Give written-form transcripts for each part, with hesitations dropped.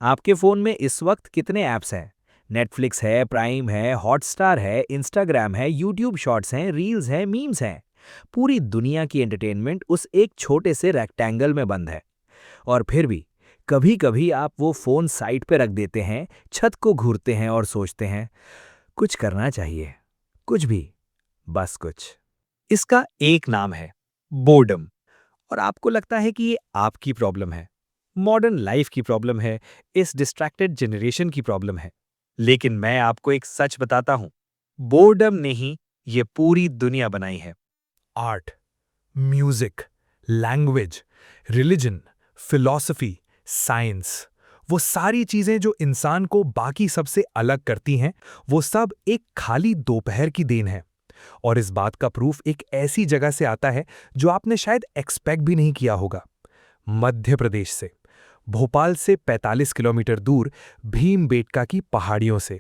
आपके फ़ोन में इस वक्त कितने ऐप्स हैं? नेटफ्लिक्स है, प्राइम है, हॉटस्टार है, इंस्टाग्राम है, यूट्यूब शॉर्ट्स हैं, रील्स हैं, मीम्स हैं। पूरी दुनिया की एंटरटेनमेंट उस एक छोटे से रेक्टेंगल में बंद है। और फिर भी कभी-कभी आप वो फ़ोन साइड पे रख देते हैं, छत को घूरते हैं और सोचते हैं, कुछ करना चाहिए। कुछ भी, बस कुछ। इसका एक नाम है, बोर्डम। और आपको लगता है कि ये आपकी प्रॉब्लम है, मॉडर्न लाइफ की प्रॉब्लम है, इस डिस्ट्रैक्टेड जनरेशन की प्रॉब्लम है। लेकिन मैं आपको एक सच बताता हूं, बोर्डम ने ही ये पूरी दुनिया बनाई है। Art, music, language, religion, philosophy, science, वो सारी चीजें जो इंसान को बाकी सबसे अलग करती हैं, वो सब एक खाली दोपहर की देन है। और इस बात का प्रूफ एक ऐसी जगह से आता है जो आपने शायद एक्सपेक्ट भी नहीं किया होगा। मध्य प्रदेश से, भोपाल से 45 किलोमीटर दूर भीमबेटका की पहाड़ियों से।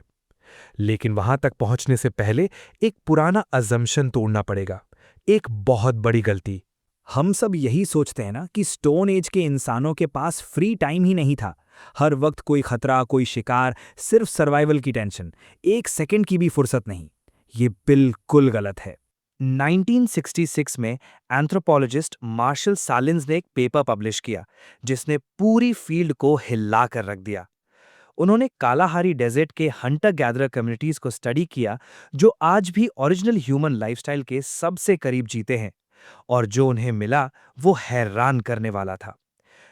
लेकिन वहां तक पहुंचने से पहले एक पुराना अजम्पशन तोड़ना पड़ेगा, एक बहुत बड़ी गलती। हम सब यही सोचते हैं ना कि स्टोन एज के इंसानों के पास फ्री टाइम ही नहीं था। हर वक्त कोई खतरा, कोई शिकार, सिर्फ सर्वाइवल की टेंशन, एक सेकंड की भी फुर्सत नहीं। ये बिल्कुल गलत है। 1966 में एंथ्रोपोलॉजिस्ट मार्शल सालिन्स ने एक पेपर पब्लिश किया जिसने पूरी फील्ड को हिला कर रख दिया। उन्होंने कालाहारी डेजर्ट के हंटर गैदरर कम्युनिटीज को स्टडी किया जो आज भी ओरिजिनल ह्यूमन लाइफस्टाइल के सबसे करीब जीते हैं। और जो उन्हें मिला वो हैरान करने वाला था।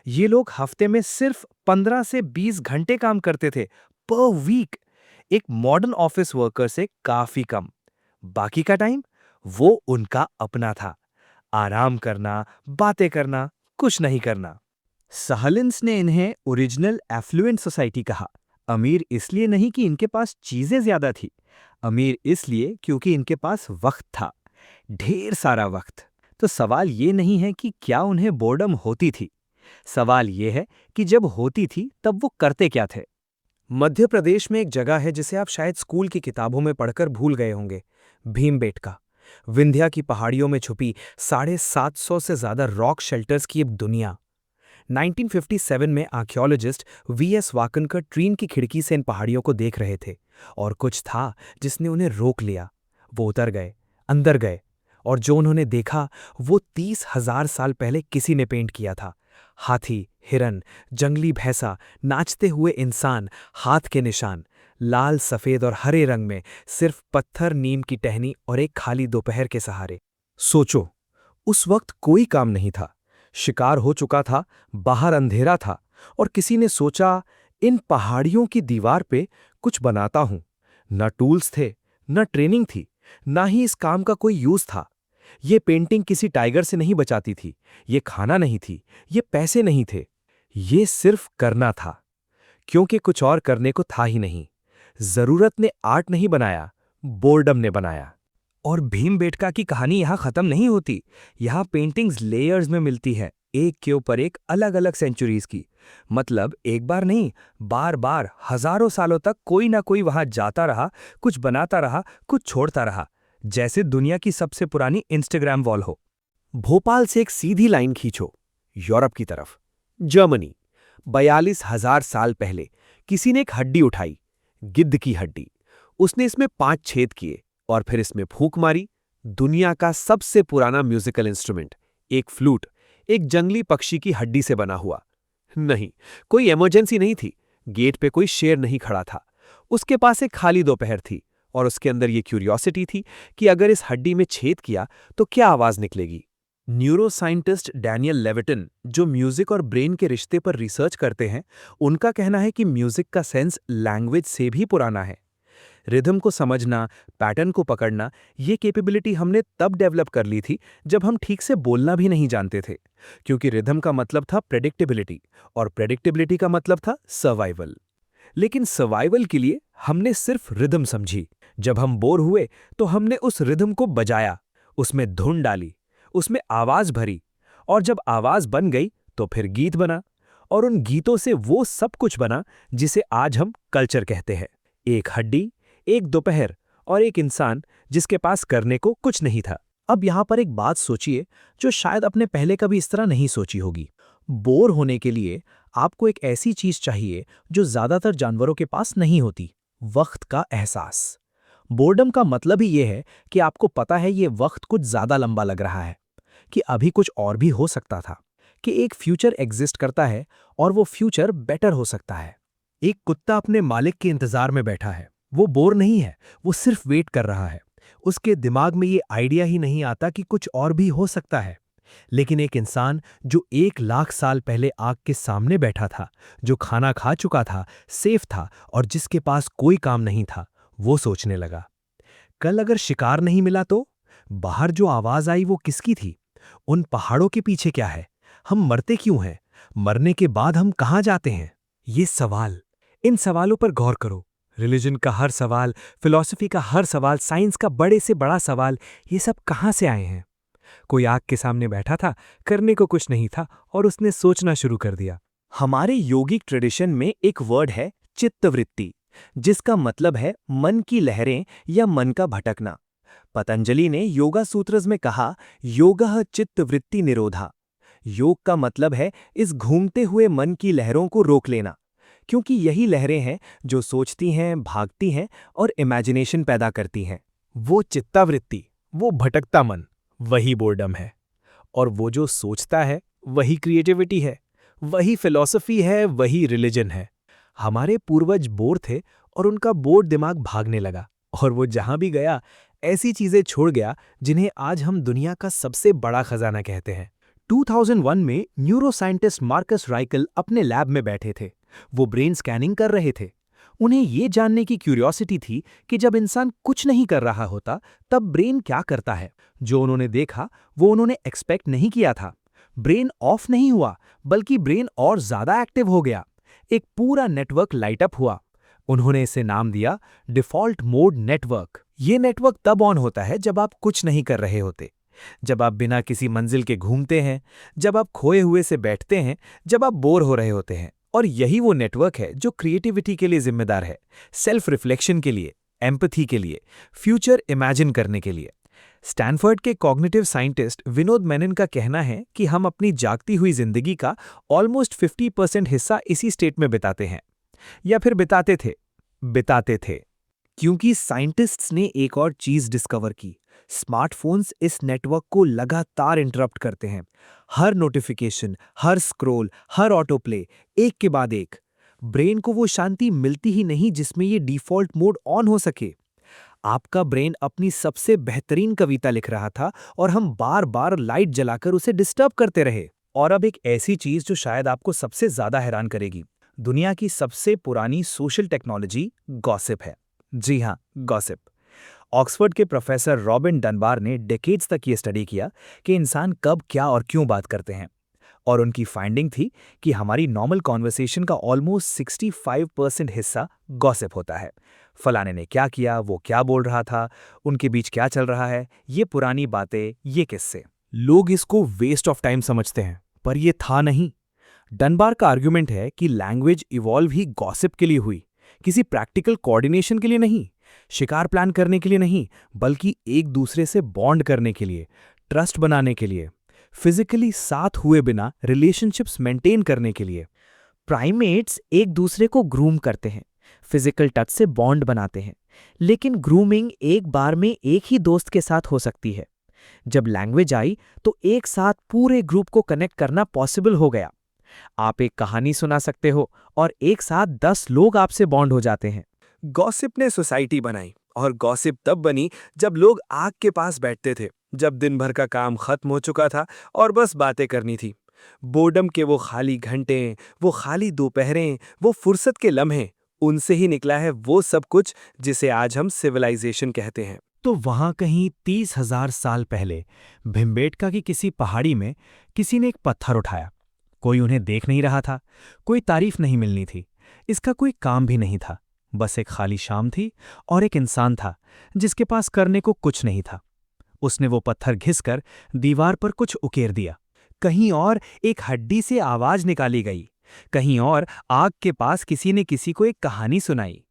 ये लोग हफ्ते में सिर्फ 15 से 20 घंटे काम करते थे, पर वीक। एक मॉडर्न ऑफिस वर्कर से काफी कम। बाकी का टाइम वो उनका अपना था, आराम करना, बातें करना, कुछ नहीं करना। सहलिन्स ने इन्हें ओरिजिनल एफ्लुएंट सोसाइटी कहा। अमीर इसलिए नहीं कि इनके पास चीजें ज्यादा थी, अमीर इसलिए क्योंकि इनके पास वक्त था, ढेर सारा वक्त। तो सवाल ये नहीं है कि क्या उन्हें बोर्डम होती थी, सवाल ये है कि जब होती थी तब वो करते क्या थे। मध्य प्रदेश में एक जगह है जिसे आप शायद स्कूल की किताबों में पढ़कर भूल गए होंगे, भीमबेटका। विंध्या की पहाड़ियों में छुपी 750 से ज्यादा रॉक शेल्टर्स की एक दुनिया। 1957 में आर्कियोलॉजिस्ट वीएस वाकनकर ट्रेन की खिड़की से इन पहाड़ियों को देख रहे थे और कुछ था जिसने उन्हें रोक लिया। वो उतर गए, अंदर गए, और जो उन्होंने देखा वो 30,000 साल पहले किसी ने पेंट किया था। हाथी, हिरन, जंगली भैंसा, नाचते हुए इंसान, हाथ के निशान, लाल, सफेद और हरे रंग में, सिर्फ पत्थर, नीम की टहनी और एक खाली दोपहर के सहारे। सोचो, उस वक्त कोई काम नहीं था, शिकार हो चुका था, बाहर अंधेरा था, और किसी ने सोचा इन पहाड़ियों की दीवार पे कुछ बनाता हूं। न टूल्स थे, न ट्रेनिंग थी, ना ही इस काम का कोई यूज था। ये पेंटिंग किसी टाइगर से नहीं बचाती थी, ये खाना नहीं थी, ये पैसे नहीं थे, ये सिर्फ करना था। क्योंकि कुछ और करने को था ही नहीं। जरूरत ने आर्ट नहीं बनाया, बोर्डम ने बनाया। और भीमबेटका की कहानी यहाँ खत्म नहीं होती। यहाँ पेंटिंग्स लेयर्स में मिलती है, एक के ऊपर एक, अलग अलग सेंचुरीज की। मतलब एक बार नहीं, बार बार, हजारों सालों तक कोई ना कोई वहां जाता रहा, कुछ बनाता रहा, कुछ छोड़ता रहा, जैसे दुनिया की सबसे पुरानी इंस्टाग्राम वॉल हो। भोपाल से एक सीधी लाइन खींचो, यूरोप की तरफ, जर्मनी। 42,000 साल पहले किसी ने एक हड्डी उठाई, गिद्ध की हड्डी। उसने इसमें 5 छेद किए और फिर इसमें फूंक मारी। दुनिया का सबसे पुराना म्यूजिकल इंस्ट्रूमेंट, एक फ्लूट, एक जंगली पक्षी की हड्डी से बना हुआ। नहीं, कोई इमरजेंसी नहीं थी, गेट पे कोई शेर नहीं खड़ा था। उसके पास एक खाली दोपहर थी और उसके अंदर ये क्यूरियोसिटी थी कि अगर इस हड्डी में छेद किया तो क्या आवाज निकलेगी। न्यूरो साइंटिस्ट डैनियल लेविटन, जो म्यूजिक और ब्रेन के रिश्ते पर रिसर्च करते हैं, उनका कहना है कि म्यूजिक का सेंस लैंग्वेज से भी पुराना है। रिदम को समझना, पैटर्न को पकड़ना, ये कैपेबिलिटी हमने तब डेवलप कर ली थी जब हम ठीक से बोलना भी नहीं जानते थे। क्योंकि रिदम का मतलब था प्रेडिक्टेबिलिटी और प्रेडिक्टेबिलिटी का मतलब था सर्वाइवल। लेकिन सर्वाइवल के लिए हमने सिर्फ रिदम समझी। जब हम बोर हुए तो हमने उस रिदम को बजाया, उसमें धुन डाली, उसमें आवाज भरी, और जब आवाज बन गई तो फिर गीत बना। और उन गीतों से वो सब कुछ बना जिसे आज हम कल्चर कहते हैं। एक हड्डी, एक दोपहर और एक इंसान जिसके पास करने को कुछ नहीं था। अब यहां पर एक बात सोचिए जो शायद आपने पहले कभी इस तरह नहीं सोची होगी। बोर होने के लिए आपको एक ऐसी चीज चाहिए जो ज्यादातर जानवरों के पास नहीं होती, वक्त का एहसास। बोर्डम का मतलब ही ये है कि आपको पता है ये वक्त कुछ ज्यादा लंबा लग रहा है, कि अभी कुछ और भी हो सकता था, कि एक फ्यूचर एग्जिस्ट करता है और वो फ्यूचर बेटर हो सकता है। एक कुत्ता अपने मालिक के इंतजार में बैठा है। वो बोर नहीं है, वो सिर्फ वेट कर रहा है। उसके दिमाग में ये आइडिया ही नहीं आता कि कुछ और भी हो सकता है। लेकिन एक इंसान जो 1 लाख साल पहले आग के सामने बैठा था, जो खाना खा चुका था, सेफ था और जिसके पास कोई काम नहीं था, वो सोचने लगा, कल अगर शिकार नहीं मिला तो? बाहर जो आवाज आई वो किसकी थी? उन पहाड़ों के पीछे क्या है? हम मरते क्यों हैं? मरने के बाद हम कहाँ जाते हैं? ये सवाल, इन सवालों पर गौर करो। रिलीजन का हर सवाल, फिलॉसफी का हर सवाल, साइंस का बड़े से बड़ा सवाल, ये सब कहाँ से आए हैं? कोई आग के सामने बैठा था, करने को कुछ नहीं था और उसने सोचना शुरू कर दिया। हमारे योगिक ट्रेडिशन में एक वर्ड है चित्तवृत्ति, जिसका मतलब है मन की लहरें या मन का भटकना। पतंजलि ने योगा सूत्रज में कहा, योगः चित्तवृत्ति निरोधा। योग का मतलब है इस घूमते हुए मन की लहरों को रोक लेना, क्योंकि यही लहरें हैं जो सोचती हैं, भागती हैं और इमेजिनेशन पैदा करती हैं। वो चित्तावृत्ति, वो भटकता मन, वही बोर्डम है। और वो जो सोचता है, वही क्रिएटिविटी है, वही फिलॉसफी है, वही रिलीजन है। हमारे पूर्वज बोर थे और उनका बोर दिमाग भागने लगा, और वो जहां भी गया ऐसी चीजें छोड़ गया जिन्हें आज हम दुनिया का सबसे बड़ा खजाना कहते हैं। 2001 में न्यूरोसाइंटिस्ट मार्कस राइकल अपने लैब में बैठे थे। वो ब्रेन स्कैनिंग कर रहे थे। उन्हें ये जानने की क्यूरियोसिटी थी कि जब इंसान कुछ नहीं कर रहा होता तब ब्रेन क्या करता है। जो उन्होंने देखा वो उन्होंने एक्सपेक्ट नहीं किया था। ब्रेन ऑफ नहीं हुआ, बल्कि ब्रेन और ज्यादा एक्टिव हो गया। एक पूरा नेटवर्क लाइट अप हुआ। उन्होंने इसे नाम दिया डिफॉल्ट मोड नेटवर्क। ये नेटवर्क तब ऑन होता है जब आप कुछ नहीं कर रहे होते, जब आप बिना किसी मंजिल के घूमते हैं, जब आप खोए हुए से बैठते हैं, जब आप बोर हो रहे होते हैं। और यही वो नेटवर्क है जो क्रिएटिविटी के लिए जिम्मेदार है, सेल्फ रिफ्लेक्शन के लिए, एम्पैथी के लिए, फ्यूचर इमेजिन करने के लिए। स्टैनफोर्ड के कॉग्निटिव साइंटिस्ट विनोद मेनन का कहना है कि हम अपनी जागती हुई जिंदगी का ऑलमोस्ट 50% हिस्सा इसी स्टेट में बिताते हैं, या फिर बिताते थे। क्योंकि साइंटिस्ट्स ने एक और चीज डिस्कवर की, स्मार्टफोन्स इस नेटवर्क को लगातार इंटरप्ट करते हैं। हर नोटिफिकेशन, हर स्क्रॉल, हर ऑटो प्ले, एक के बाद एक। ब्रेन को वो शांति मिलती ही नहीं जिसमें ये डिफॉल्ट मोड ऑन हो सके। आपका ब्रेन अपनी सबसे बेहतरीन कविता लिख रहा था और हम बार बार लाइट जलाकर उसे डिस्टर्ब करते रहे। और अब एक ऐसी चीज जो शायद आपको सबसे ज्यादा हैरान करेगी, दुनिया की सबसे पुरानी सोशल टेक्नोलॉजी गॉसिप है। जी हाँ, गॉसिप। ऑक्सफोर्ड के प्रोफेसर रॉबिन डनबार ने डेकेड्स तक ये स्टडी किया कि इंसान कब, क्या और क्यों बात करते हैं। और उनकी फाइंडिंग थी कि हमारी नॉर्मल कॉन्वर्सेशन का ऑलमोस्ट 65% हिस्सा गॉसिप होता है। फलाने ने क्या किया, वो क्या बोल रहा था, उनके बीच क्या चल रहा है, ये पुरानी बातें, ये किस्से। लोग इसको वेस्ट ऑफ टाइम समझते हैं, पर ये था नहीं। डनबार का आर्ग्यूमेंट है कि लैंग्वेज इवॉल्व ही गॉसिप के लिए हुई, किसी प्रैक्टिकल कोऑर्डिनेशन के लिए नहीं, शिकार प्लान करने के लिए नहीं, बल्कि एक दूसरे से बॉन्ड करने के लिए, ट्रस्ट बनाने के लिए, फिजिकली साथ हुए बिना रिलेशनशिप्स मेंटेन करने के लिए। प्राइमेट्स एक दूसरे को ग्रूम करते हैं, फिजिकल टच से बॉन्ड बनाते हैं, लेकिन ग्रूमिंग एक बार में एक ही दोस्त के साथ हो सकती है। जब लैंग्वेज आई तो एक साथ पूरे ग्रुप को कनेक्ट करना पॉसिबल हो गया। आप एक कहानी सुना सकते हो और एक साथ 10 लोग आपसे बॉन्ड हो जाते हैं। गॉसिप ने सोसाइटी बनाई, और गॉसिप तब बनी जब लोग आग के पास बैठते थे, जब दिन भर का काम खत्म हो चुका था और बस बातें करनी थी। बोर्डम के वो खाली घंटे, वो खाली दोपहरें, वो फुर्सत के लम्हे, उनसे ही निकला है वो सब कुछ जिसे आज हम सिविलाइजेशन कहते हैं। तो वहां कहीं 30,000 साल पहले भिम्बेटका की किसी पहाड़ी में किसी ने एक पत्थर उठाया। कोई उन्हें देख नहीं रहा था, कोई तारीफ नहीं मिलनी थी, इसका कोई काम भी नहीं था। बस एक खाली शाम थी और एक इंसान था जिसके पास करने को कुछ नहीं था। उसने वो पत्थर घिसकर दीवार पर कुछ उकेर दिया। कहीं और एक हड्डी से आवाज निकाली गई, कहीं और आग के पास किसी ने किसी को एक कहानी सुनाई,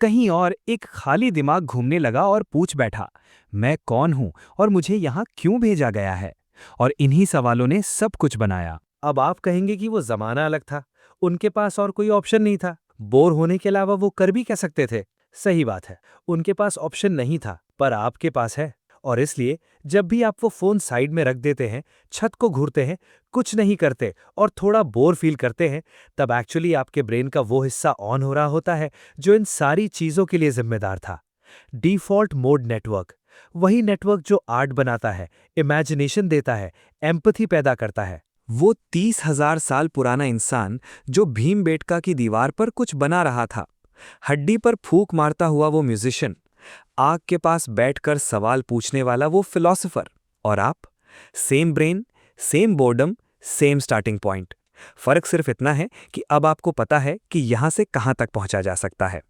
कहीं और एक खाली दिमाग घूमने लगा और पूछ बैठा, मैं कौन हूं और मुझे यहां क्यों भेजा गया है। और इन्हीं सवालों ने सब कुछ बनाया। अब आप कहेंगे कि वो जमाना अलग था, उनके पास और कोई ऑप्शन नहीं था। बोर होने के अलावा वो कर भी क्या सकते थे? सही बात है, उनके पास ऑप्शन नहीं था, पर आपके पास है। और इसलिए जब भी आप वो फोन साइड में रख देते हैं, छत को घूरते हैं, कुछ नहीं करते और थोड़ा बोर फील करते हैं, तब एक्चुअली आपके ब्रेन का वो हिस्सा ऑन हो रहा होता है जो इन सारी चीजों के लिए जिम्मेदार था। डिफ़ॉल्ट मोड नेटवर्क, वही नेटवर्क जो आर्ट बनाता है, इमेजिनेशन देता है, एम्पैथी पैदा करता है। वो 30,000 साल पुराना इंसान जो भीमबेटका की दीवार पर कुछ बना रहा था, हड्डी पर फूंक मारता हुआ वो म्यूजिशियन, आग के पास बैठकर सवाल पूछने वाला वो फिलॉसफर, और आप, same brain, same boredom, same starting point. फर्क सिर्फ इतना है कि अब आपको पता है कि यहां से कहां तक पहुंचा जा सकता है।